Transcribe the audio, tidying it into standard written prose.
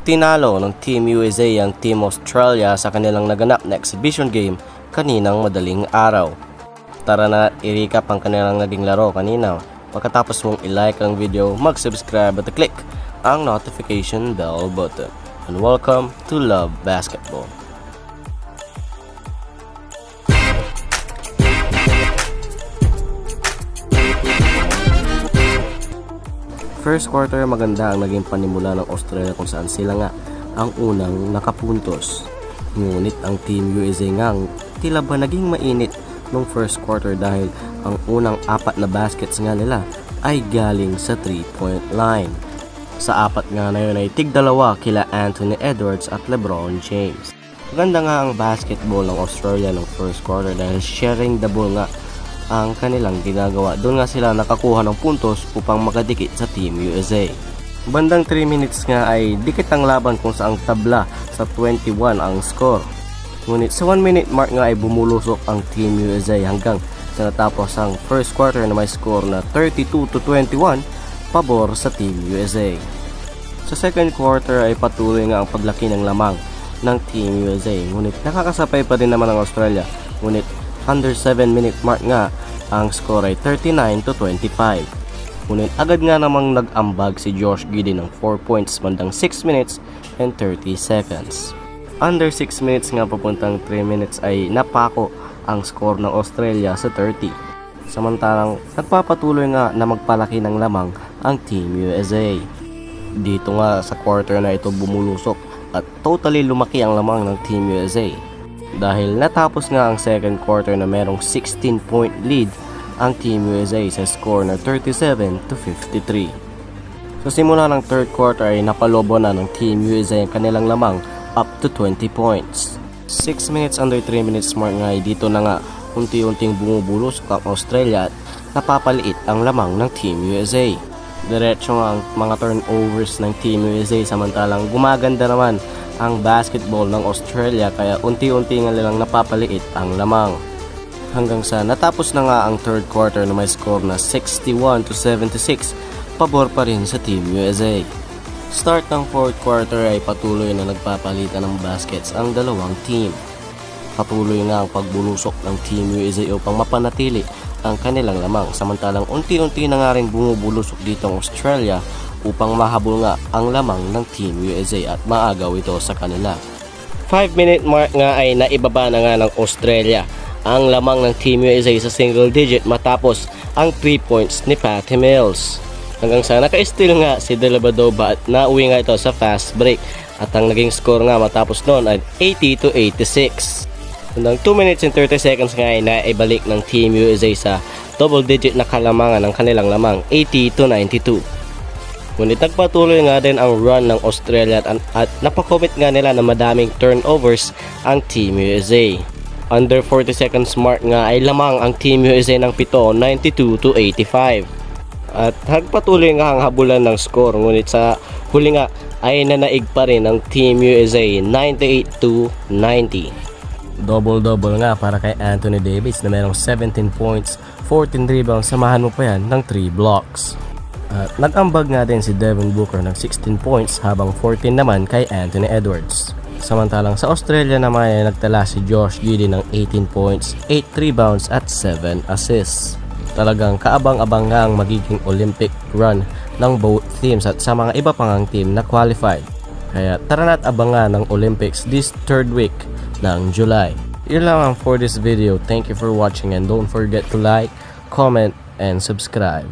Tinalo ng Team USA ang Team Australia sa kanilang naganap na exhibition game kaninang madaling araw. Tara na i-recap ang kanilang naging laro kanina. Pagkatapos mong i-like ang video, mag-subscribe at click ang notification bell button. And welcome to Love Basketball. First quarter, maganda ang naging panimula ng Australia kung saan sila nga ang unang nakapuntos. Ngunit ang Team USA nga tila ba naging mainit nung first quarter dahil ang unang 4 na baskets nga nila ay galing sa 3-point line. Sa 4 nga na yun ay tig-2 kila Anthony Edwards at LeBron James. Maganda nga ang basketball ng Australia ng first quarter dahil sharing the ball nga ang kanilang ginagawa. Doon nga sila nakakuha ng puntos upang makadikit sa Team USA. Bandang 3 minutes nga ay dikit ang laban kung saang tabla sa 21 ang score. Ngunit sa 1 minute mark nga ay bumulusok ang Team USA hanggang sa natapos ang first quarter na may score na 32-21 pabor sa Team USA. Sa second quarter ay patuloy nga ang paglaki ng lamang ng Team USA. Ngunit nakakasapay pa rin naman ang Australia. Ngunit under 7 minute mark nga ang score ay 39-25. Ngunit agad nga namang nag-ambag si Josh Giddey ng 4 points bandang 6 minutes and 30 seconds. Under 6 minutes nga papuntang 3 minutes ay napako ang score ng Australia sa 30. Samantalang nagpapatuloy nga na magpalaki ng lamang ang Team USA. Dito nga sa quarter na ito bumulusok at totally lumaki ang lamang ng Team USA. Dahil natapos nga ang second quarter na merong 16-point lead ang Team USA sa score na 37-53. Sa simula ng third quarter ay napalobo na ng Team USA ang kanilang lamang up to 20 points. 6 minutes under 3 minutes mark nga ay dito na nga unti-unting bumubulusok ang Australia at napapaliit ang lamang ng Team USA. Diretso nga ang mga turnovers ng Team USA samantalang gumaganda naman ang basketball ng Australia kaya unti-unti nga nilang napapaliit ang lamang. Hanggang sa natapos na nga ang third quarter na may score na 61-76 pabor pa rin sa Team USA. Start ng fourth quarter ay patuloy na nagpapalitan ng baskets ang dalawang team. Patuloy nga ang pagbulusok ng Team USA upang mapanatili ang kanilang lamang samantalang unti-unti na nga rin bumubulusok dito ang Australia upang mahabol nga ang lamang ng Team USA at maagaw ito sa kanila. 5 minute mark nga ay naibaba na nga ng Australia ang lamang ng Team USA sa single digit matapos ang 3 points ni Patty Mills. Hanggang sa naka-steal nga si Dellavedova at nauwi nga ito sa fast break at ang naging score nga matapos noon ay 80-86. Hanggang 2 minutes and 30 seconds nga ay naibalik ng Team USA sa double digit na kalamangan ng kanilang lamang 80-92. Ngunit nagpatuloy nga din ang run ng Australia at napakomit nga nila na madaming turnovers ang Team USA. Under 40 seconds mark nga ay lamang ang Team USA ng 7, 92-85. At nagpatuloy nga ang habulan ng score ngunit sa huli nga ay nanaig pa rin ang Team USA 98-90. Double-double nga para kay Anthony Davis na merong 17 points, 14 rebounds, samahan mo pa yan ng 3 blocks. At nag-ambag nga din si Devin Booker ng 16 points habang 14 naman kay Anthony Edwards. Samantalang sa Australia naman ay nagtala si Josh Giddey ng 18 points, 8 rebounds at 7 assists. Talagang kaabang-abang nga ang magiging Olympic run ng both teams at sa mga iba pang team na qualified. Kaya tara na't abangan ng Olympics this third week ng July. Yun lang for this video. Thank you for watching and don't forget to like, comment, and subscribe.